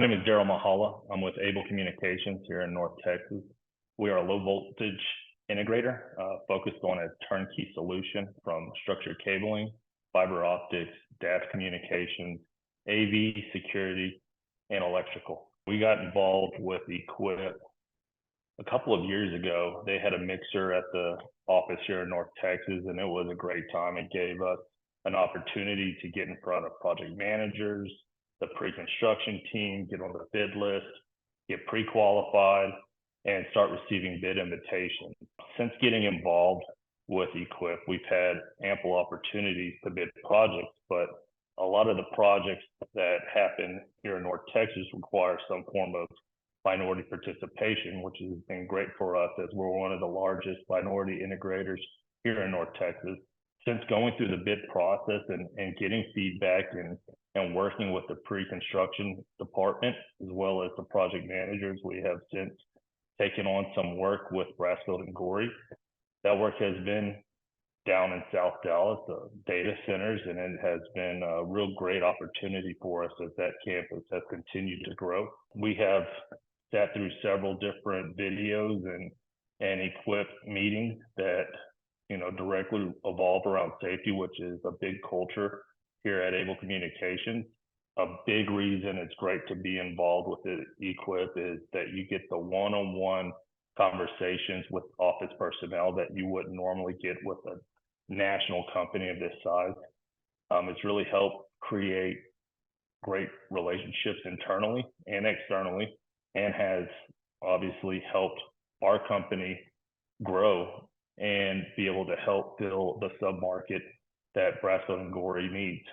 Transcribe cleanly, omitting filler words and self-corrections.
My name is Daryl Machala. I'm with Able Communications here in North Texas. We are a low voltage integrator focused on a turnkey solution from structured cabling, fiber optics, DAS communications, AV, security, and electrical. We got involved with Equip a couple of years ago. They had a mixer at the office here in North Texas, and it was a great time. It gave us an opportunity to get in front of project managers, the pre-construction team, get on the bid list, get pre-qualified, and start receiving bid invitations. Since getting involved with Equip, we've had ample opportunities to bid projects, but a lot of the projects that happen here in North Texas require some form of minority participation, which has been great for us as we're one of the largest minority integrators here in North Texas. Since going through the bid process and getting feedback and working with the pre-construction department, as well as the project managers, we have since taken on some work with Brasfield Gorrie. That work has been down in South Dallas, data centers, and it has been a real great opportunity for us as that campus has continued to grow. We have sat through several different videos and Equip meetings that directly evolve around safety, which is a big culture here at Able Communications. A big reason it's great to be involved with the Equip is that you get the one-on-one conversations with office personnel that you wouldn't normally get with a national company of this size. It's really helped create great relationships internally and externally, and has obviously helped our company grow and be able to help fill the sub-market that Brasfield and Gorrie needs.